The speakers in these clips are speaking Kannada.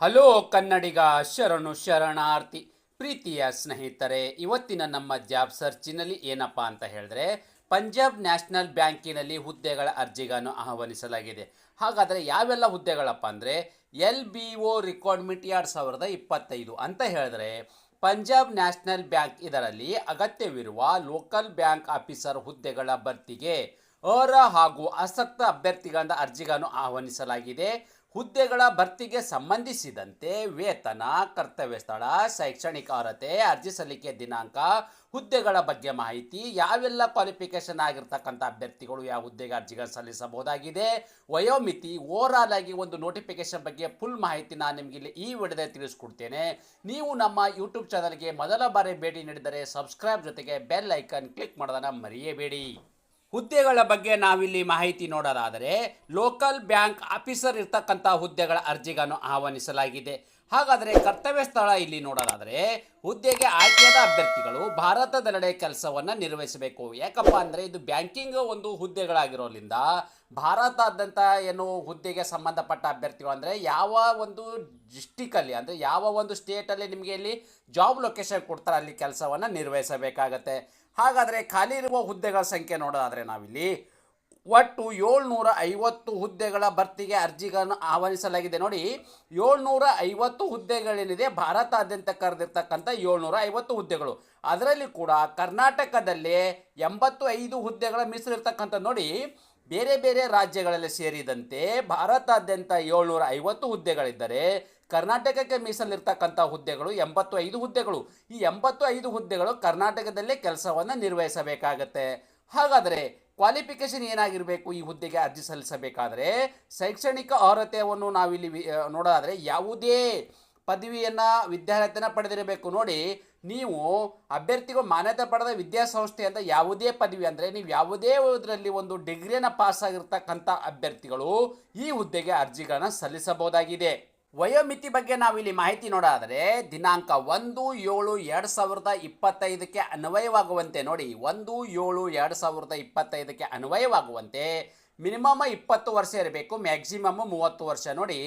ಹಲೋ ಕನ್ನಡಿಗ ಶರಣು ಶರಣಾರ್ಥಿ. ಪ್ರೀತಿಯ ಸ್ನೇಹಿತರೆ, ಇವತ್ತಿನ ನಮ್ಮ ಜಾಬ್ ಸರ್ಚಿನಲ್ಲಿ ಏನಪ್ಪ ಅಂತ ಹೇಳಿದ್ರೆ, ಪಂಜಾಬ್ ನ್ಯಾಷನಲ್ ಬ್ಯಾಂಕಿನಲ್ಲಿ ಹುದ್ದೆಗಳ ಅರ್ಜಿಗಳನ್ನು ಆಹ್ವಾನಿಸಲಾಗಿದೆ. ಹಾಗಾದರೆ ಯಾವೆಲ್ಲ ಹುದ್ದೆಗಳಪ್ಪ ಅಂದರೆ, LBO ರಿಕ್ವೈರ್ಮೆಂಟ್ 2025 ಅಂತ ಹೇಳಿದ್ರೆ ಪಂಜಾಬ್ ನ್ಯಾಷನಲ್ ಬ್ಯಾಂಕ್ ಇದರಲ್ಲಿ ಅಗತ್ಯವಿರುವ ಲೋಕಲ್ ಬ್ಯಾಂಕ್ ಆಫೀಸರ್ ಹುದ್ದೆಗಳ ಭರ್ತಿಗೆ ಅರ್ಹ ಹಾಗೂ ಆಸಕ್ತ ಅಭ್ಯರ್ಥಿಗಳಿಂದ ಅರ್ಜಿಗಳನ್ನು ಆಹ್ವಾನಿಸಲಾಗಿದೆ. ಹುದ್ದೆಗಳ ಭರ್ತಿಗೆ ಸಂಬಂಧಿಸಿದಂತೆ ವೇತನ, ಕರ್ತವ್ಯ ಸ್ಥಳ, ಶೈಕ್ಷಣಿಕ ಅರ್ಹತೆ, ಅರ್ಜಿ ಸಲ್ಲಿಕೆ ದಿನಾಂಕ, ಹುದ್ದೆಗಳ ಬಗ್ಗೆ ಮಾಹಿತಿ, ಯಾವೆಲ್ಲ ಕ್ವಾಲಿಫಿಕೇಶನ್ ಆಗಿರ್ತಕ್ಕಂಥ ಅಭ್ಯರ್ಥಿಗಳು ಯಾವ ಹುದ್ದೆಗೆ ಅರ್ಜಿಗಳನ್ನು ಸಲ್ಲಿಸಬಹುದಾಗಿದೆ, ವಯೋಮಿತಿ, ಓವರಾಲ್ ಆಗಿ ಒಂದು ನೋಟಿಫಿಕೇಶನ್ ಬಗ್ಗೆ ಫುಲ್ ಮಾಹಿತಿ ನಾನು ನಿಮಗೆ ಇಲ್ಲಿ ಈ ವಿಡಿಯೋದಲ್ಲಿ ತಿಳಿಸ್ಕೊಡ್ತೇನೆ. ನೀವು ನಮ್ಮ ಯೂಟ್ಯೂಬ್ ಚಾನಲ್ಗೆ ಮೊದಲ ಬಾರಿ ಭೇಟಿ ನೀಡಿದರೆ ಸಬ್ಸ್ಕ್ರೈಬ್ ಜೊತೆಗೆ ಬೆಲ್ ಐಕನ್ ಕ್ಲಿಕ್ ಮಾಡೋದನ್ನು ಮರೆಯಬೇಡಿ. ಹುದ್ದೆಗಳ ಬಗ್ಗೆ ನಾವಿಲ್ಲಿ ಮಾಹಿತಿ ನೋಡೋದಾದರೆ, ಲೋಕಲ್ ಬ್ಯಾಂಕ್ ಆಫೀಸರ್ ಇರ್ತಕ್ಕಂಥ ಹುದ್ದೆಗಳ ಅರ್ಜಿಗಳನ್ನು ಆಹ್ವಾನಿಸಲಾಗಿದೆ. ಹಾಗಾದರೆ ಕರ್ತವ್ಯ ಸ್ಥಳ ಇಲ್ಲಿ ನೋಡೋದಾದರೆ, ಹುದ್ದೆಗೆ ಆಯ್ಕೆಯಾದ ಅಭ್ಯರ್ಥಿಗಳು ಭಾರತದೆಲ್ಲೆಡೆ ಕೆಲಸವನ್ನು ನಿರ್ವಹಿಸಬೇಕು. ಯಾಕಪ್ಪ ಅಂದರೆ ಇದು ಬ್ಯಾಂಕಿಂಗ್ ಒಂದು ಹುದ್ದೆಗಳಾಗಿರೋದ್ರಿಂದ ಭಾರತಾದ್ಯಂತ ಏನು ಹುದ್ದೆಗೆ ಸಂಬಂಧಪಟ್ಟ ಅಭ್ಯರ್ಥಿಗಳು ಅಂದರೆ ಯಾವ ಒಂದು ಡಿಸ್ಟಿಕಲ್ಲಿ ಅಂದರೆ ಯಾವ ಒಂದು ಸ್ಟೇಟಲ್ಲಿ ನಿಮಗೆ ಇಲ್ಲಿ ಜಾಬ್ ಲೊಕೇಶನ್ ಕೊಡ್ತಾರೆ ಅಲ್ಲಿ ಕೆಲಸವನ್ನು ನಿರ್ವಹಿಸಬೇಕಾಗತ್ತೆ. ಹಾಗಾದರೆ ಖಾಲಿ ಇರುವ ಹುದ್ದೆಗಳ ಸಂಖ್ಯೆ ನೋಡೋದಾದರೆ ನಾವಿಲ್ಲಿ ಒಟ್ಟು 750 ಹುದ್ದೆಗಳ ಭರ್ತಿಗೆ ಅರ್ಜಿಗಳನ್ನು ಆಹ್ವಾನಿಸಲಾಗಿದೆ. ನೋಡಿ, 750 ಹುದ್ದೆಗಳೇನಿದೆ ಭಾರತಾದ್ಯಂತ ಕರೆದಿರ್ತಕ್ಕಂಥ 750 ಹುದ್ದೆಗಳು. ಅದರಲ್ಲಿ ಕೂಡ ಕರ್ನಾಟಕದಲ್ಲೇ 85 ಹುದ್ದೆಗಳ ಮೀಸಲಿರ್ತಕ್ಕಂಥ ನೋಡಿ, ಬೇರೆ ಬೇರೆ ರಾಜ್ಯಗಳಲ್ಲಿ ಸೇರಿದಂತೆ ಭಾರತಾದ್ಯಂತ 750 ಹುದ್ದೆಗಳಿದ್ದರೆ ಕರ್ನಾಟಕಕ್ಕೆ ಮೀಸಲಿರ್ತಕ್ಕಂಥ ಹುದ್ದೆಗಳು 85 ಹುದ್ದೆಗಳು. ಈ 85 ಹುದ್ದೆಗಳು ಕರ್ನಾಟಕದಲ್ಲೇ ಕೆಲಸವನ್ನು ನಿರ್ವಹಿಸಬೇಕಾಗತ್ತೆ. ಹಾಗಾದರೆ ಕ್ವಾಲಿಫಿಕೇಷನ್ ಏನಾಗಿರಬೇಕು ಈ ಹುದ್ದೆಗೆ ಅರ್ಜಿ ಸಲ್ಲಿಸಬೇಕಾದರೆ? ಶೈಕ್ಷಣಿಕ ಅರ್ಹತೆಯನ್ನು ನಾವಿಲ್ಲಿ ನೋಡೋದಾದರೆ ಯಾವುದೇ ಪದವಿಯನ್ನು ವಿದ್ಯಾರ್ಥಿನ ಪಡೆದಿರಬೇಕು. ನೋಡಿ, ನೀವು ಅಭ್ಯರ್ಥಿಗಳು ಮಾನ್ಯತೆ ಪಡೆದ ವಿದ್ಯಾಸಂಸ್ಥೆ ಅಂತ ಯಾವುದೇ ಪದವಿ ಅಂದರೆ ನೀವು ಯಾವುದೇ ಇದರಲ್ಲಿ ಒಂದು ಡಿಗ್ರಿಯನ್ನು ಪಾಸ್ ಆಗಿರ್ತಕ್ಕಂಥ ಅಭ್ಯರ್ಥಿಗಳು ಈ ಹುದ್ದೆಗೆ ಅರ್ಜಿಗಳನ್ನು ಸಲ್ಲಿಸಬಹುದಾಗಿದೆ. ವಯೋಮಿತಿ ಬಗ್ಗೆ ನಾವಿಲ್ಲಿ ಮಾಹಿತಿ ನೋಡೋದಾದರೆ, ದಿನಾಂಕ 1/7/2025ಕ್ಕೆ ಅನ್ವಯವಾಗುವಂತೆ ನೋಡಿ, 1/7/2025ಕ್ಕೆ ಅನ್ವಯವಾಗುವಂತೆ ಮಿನಿಮಮ್ 20 ವರ್ಷ ಇರಬೇಕು, ಮ್ಯಾಕ್ಸಿಮಮ್ 30 ವರ್ಷ. ನೋಡಿ,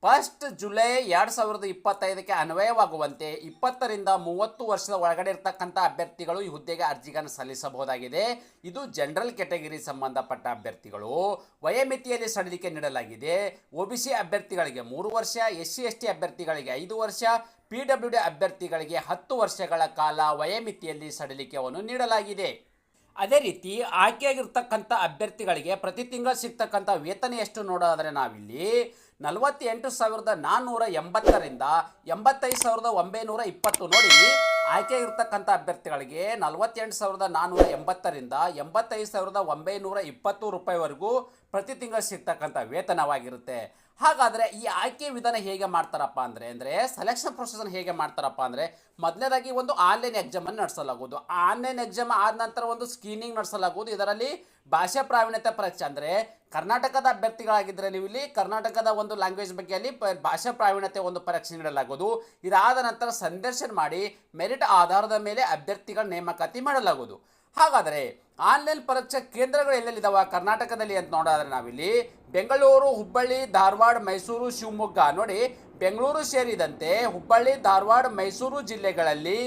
1 ಜುಲೈ 2025ಕ್ಕೆ ಅನ್ವಯವಾಗುವಂತೆ 20ರಿಂದ 30 ವರ್ಷದ ಒಳಗಡೆ ಇರ್ತಕ್ಕಂಥ ಅಭ್ಯರ್ಥಿಗಳು ಈ ಹುದ್ದೆಗೆ ಅರ್ಜಿಗಳನ್ನು ಸಲ್ಲಿಸಬಹುದಾಗಿದೆ. ಇದು ಜನರಲ್ ಕ್ಯಾಟಗರಿ ಸಂಬಂಧಪಟ್ಟ ಅಭ್ಯರ್ಥಿಗಳು. ವಯೋಮಿತಿಯಲ್ಲಿ ಸಡಿಲಿಕೆ ನೀಡಲಾಗಿದೆ. OBC ಅಭ್ಯರ್ಥಿಗಳಿಗೆ 3 ವರ್ಷ, SC/ST ಅಭ್ಯರ್ಥಿಗಳಿಗೆ 5 ವರ್ಷ, PWD ಅಭ್ಯರ್ಥಿಗಳಿಗೆ 10 ವರ್ಷಗಳ ಕಾಲ ವಯೋಮಿತಿಯಲ್ಲಿ ಸಡಿಲಿಕೆಯನ್ನು ನೀಡಲಾಗಿದೆ. ಅದೇ ರೀತಿ ಆಯ್ಕೆಯಾಗಿರ್ತಕ್ಕಂಥ ಅಭ್ಯರ್ಥಿಗಳಿಗೆ ಪ್ರತಿ ತಿಂಗಳು ಸಿಗ್ತಕ್ಕಂಥ ವೇತನ ಎಷ್ಟು ನೋಡೋದಾದರೆ ನಾವಿಲ್ಲಿ 48,480ರಿಂದ 85,920. ನೋಡಿ, ಆಯ್ಕೆಯಾಗಿರ್ತಕ್ಕಂಥ ಅಭ್ಯರ್ಥಿಗಳಿಗೆ 48,480ರಿಂದ 85,920 ರೂಪಾಯಿವರೆಗೂ ಪ್ರತಿ ತಿಂಗಳು ಸಿಗ್ತಕ್ಕಂಥ ವೇತನವಾಗಿರುತ್ತೆ. ಹಾಗಾದರೆ ಈ ಆಯ್ಕೆ ವಿಧಾನ ಹೇಗೆ ಮಾಡ್ತಾರಪ್ಪ ಅಂದರೆ ಸೆಲೆಕ್ಷನ್ ಪ್ರೊಸೆಸನ್ನು ಹೇಗೆ ಮಾಡ್ತಾರಪ್ಪ ಅಂದರೆ, ಮೊದಲನೇದಾಗಿ ಒಂದು ಆನ್ಲೈನ್ ಎಕ್ಸಾಮನ್ನು ನಡೆಸಲಾಗುವುದು. ಆನ್ಲೈನ್ ಎಕ್ಸಾಮ್ ಆದ ನಂತರ ಒಂದು ಸ್ಕ್ರೀನಿಂಗ್ ನಡೆಸಲಾಗುವುದು. ಇದರಲ್ಲಿ ಭಾಷಾ ಪ್ರಾವೀಣ್ಯತೆ ಪರೀಕ್ಷೆ ಅಂದರೆ ಕರ್ನಾಟಕದ ಅಭ್ಯರ್ಥಿಗಳಾಗಿದ್ದರೆ ನೀವು ಇಲ್ಲಿ ಕರ್ನಾಟಕದ ಒಂದು ಲ್ಯಾಂಗ್ವೇಜ್ ಬಗ್ಗೆ ಅಲ್ಲಿ ಭಾಷಾ ಪ್ರಾವೀಣ್ಯತೆ ಒಂದು ಪರೀಕ್ಷೆ ನೀಡಲಾಗುವುದು. ಇದಾದ ನಂತರ ಸಂದರ್ಶನ ಮಾಡಿ ಮೆರಿಟ್ ಆಧಾರದ ಮೇಲೆ ಅಭ್ಯರ್ಥಿಗಳ ನೇಮಕಾತಿ ಮಾಡಲಾಗುವುದು. ಹಾಗಾದರೆ ಆನ್ಲೈನ್ ಪರೀಕ್ಷಾ ಕೇಂದ್ರಗಳು ಎಲ್ಲೆಲ್ಲಿದ್ದಾವೆ ಕರ್ನಾಟಕದಲ್ಲಿ ಅಂತ ನೋಡೋದಾದ್ರೆ ನಾವಿಲ್ಲಿ ಬೆಂಗಳೂರು, ಹುಬ್ಬಳ್ಳಿ, ಧಾರವಾಡ, ಮೈಸೂರು, ಶಿವಮೊಗ್ಗ. ನೋಡಿ, ಬೆಂಗಳೂರು ಸೇರಿದಂತೆ ಹುಬ್ಬಳ್ಳಿ, ಧಾರವಾಡ, ಮೈಸೂರು ಜಿಲ್ಲೆಗಳಲ್ಲಿ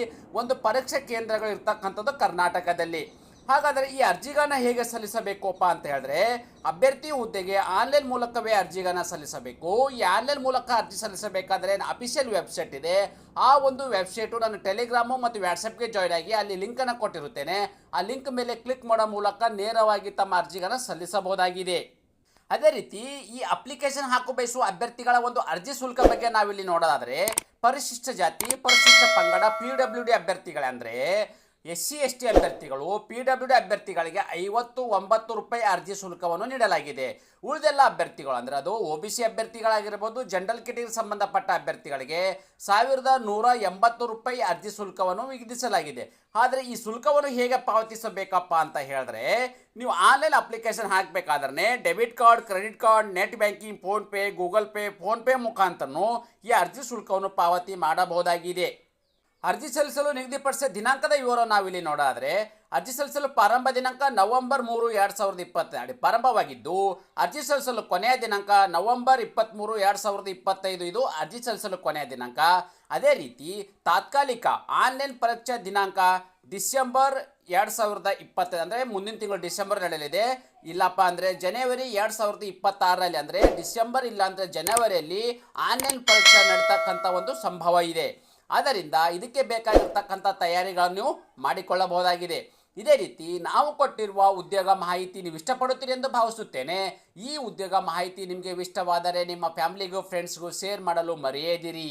ಒಂದು ಪರೀಕ್ಷಾ ಕೇಂದ್ರಗಳು ಇರ್ತಕ್ಕಂಥದ್ದು ಕರ್ನಾಟಕದಲ್ಲಿ. ಹಾಗಾದರೆ ಈ ಅರ್ಜಿಗಳನ್ನ ಹೇಗೆ ಸಲ್ಲಿಸಬೇಕಪ್ಪ ಅಂತ ಹೇಳಿದ್ರೆ, ಅಭ್ಯರ್ಥಿ ಹುದ್ದೆಗೆ ಆನ್ಲೈನ್ ಮೂಲಕವೇ ಅರ್ಜಿಗಳನ್ನ ಸಲ್ಲಿಸಬೇಕು. ಈ ಆನ್ಲೈನ್ ಮೂಲಕ ಅರ್ಜಿ ಸಲ್ಲಿಸಬೇಕಾದ್ರೆ ಅಫಿಷಿಯಲ್ ವೆಬ್ಸೈಟ್ ಇದೆ. ಆ ಒಂದು ವೆಬ್ಸೈಟು ನಾನು ಟೆಲಿಗ್ರಾಮು ಮತ್ತು ವಾಟ್ಸಪ್ಗೆ ಜಾಯ್ನ್ ಆಗಿ ಅಲ್ಲಿ ಲಿಂಕನ್ನು ಕೊಟ್ಟಿರುತ್ತೇನೆ. ಆ ಲಿಂಕ್ ಮೇಲೆ ಕ್ಲಿಕ್ ಮಾಡೋ ಮೂಲಕ ನೇರವಾಗಿ ತಮ್ಮ ಅರ್ಜಿಗಳನ್ನ ಸಲ್ಲಿಸಬಹುದಾಗಿದೆ. ಅದೇ ರೀತಿ ಈ ಅಪ್ಲಿಕೇಶನ್ ಹಾಕೋ ಬಯಸುವ ಅಭ್ಯರ್ಥಿಗಳ ಒಂದು ಅರ್ಜಿ ಶುಲ್ಕ ಬಗ್ಗೆ ನಾವಿಲ್ಲಿ ನೋಡೋದಾದರೆ, ಪರಿಶಿಷ್ಟ ಜಾತಿ, ಪರಿಶಿಷ್ಟ ಪಂಗಡ, PWD ಅಭ್ಯರ್ಥಿಗಳಂದರೆ SC/ST ಅಭ್ಯರ್ಥಿಗಳು, PWD ಅಭ್ಯರ್ಥಿಗಳಿಗೆ 59 ರೂಪಾಯಿ ಅರ್ಜಿ ಶುಲ್ಕವನ್ನು ನೀಡಲಾಗಿದೆ. ಉಳಿದೆಲ್ಲ ಅಭ್ಯರ್ಥಿಗಳು ಅಂದರೆ ಅದು OBC ಅಭ್ಯರ್ಥಿಗಳಾಗಿರ್ಬೋದು, ಜನರಲ್ ಕ್ಯಾಟಗರಿ ಸಂಬಂಧಪಟ್ಟ ಅಭ್ಯರ್ಥಿಗಳಿಗೆ 1,180 ರೂಪಾಯಿ ಅರ್ಜಿ ಶುಲ್ಕವನ್ನು ವಿಧಿಸಲಾಗಿದೆ. ಆದರೆ ಈ ಶುಲ್ಕವನ್ನು ಹೇಗೆ ಪಾವತಿಸಬೇಕಪ್ಪ ಅಂತ ಹೇಳಿದ್ರೆ, ನೀವು ಆನ್ಲೈನ್ ಅಪ್ಲಿಕೇಶನ್ ಹಾಕಬೇಕಾದ್ರೆ debit card, credit card, net banking, PhonePe, Google Pay, PhonePe ಮುಖಾಂತರನೂ ಈ ಅರ್ಜಿ ಶುಲ್ಕವನ್ನು ಪಾವತಿ ಮಾಡಬಹುದಾಗಿದೆ. ಅರ್ಜಿ ಸಲ್ಲಿಸಲು ನಿಗದಿಪಡಿಸಿದ ದಿನಾಂಕದ ವಿವರ ನಾವಿಲ್ಲಿ ನೋಡೋದಾದರೆ, ಅರ್ಜಿ ಸಲ್ಲಿಸಲು ಪ್ರಾರಂಭ ದಿನಾಂಕ ನವೆಂಬರ್ 3, 2022 ಪ್ರಾರಂಭವಾಗಿದ್ದು ಅರ್ಜಿ ಸಲ್ಲಿಸಲು ಕೊನೆಯ ದಿನಾಂಕ ನವೆಂಬರ್ 23, 2025 ಇದು ಅರ್ಜಿ ಸಲ್ಲಿಸಲು ಕೊನೆಯ ದಿನಾಂಕ. ಅದೇ ರೀತಿ ತಾತ್ಕಾಲಿಕ ಆನ್ಲೈನ್ ಪರೀಕ್ಷಾ ದಿನಾಂಕ ಡಿಸೆಂಬರ್ 2025 ಅಂದರೆ ಮುಂದಿನ ತಿಂಗಳು ಡಿಸೆಂಬರ್ ನಡೆಯಲಿದೆ. ಇಲ್ಲಪ್ಪ ಅಂದರೆ ಜನವರಿ 2026ರಲ್ಲಿ ಅಂದರೆ ಡಿಸೆಂಬರ್ ಇಲ್ಲ ಅಂದರೆ ಜನವರಿಯಲ್ಲಿ ಆನ್ಲೈನ್ ಪರೀಕ್ಷೆ ನಡೀತಕ್ಕಂಥ ಒಂದು ಸಂಭವ ಇದೆ. ಆದ್ದರಿಂದ ಇದಕ್ಕೆ ಬೇಕಾಗಿರ್ತಕ್ಕಂಥ ತಯಾರಿಗಳನ್ನು ನೀವು ಮಾಡಿಕೊಳ್ಳಬಹುದಾಗಿದೆ. ಇದೇ ರೀತಿ ನಾವು ಕೊಟ್ಟಿರುವ ಉದ್ಯೋಗ ಮಾಹಿತಿ ನೀವು ಇಷ್ಟಪಡುತ್ತೀರಿ ಎಂದು ಭಾವಿಸುತ್ತೇನೆ. ಈ ಉದ್ಯೋಗ ಮಾಹಿತಿ ನಿಮಗೆ ಇಷ್ಟವಾದರೆ ನಿಮ್ಮ ಫ್ಯಾಮಿಲಿಗೂ ಫ್ರೆಂಡ್ಸ್ಗೂ ಶೇರ್ ಮಾಡಲು ಮರೆಯದಿರಿ.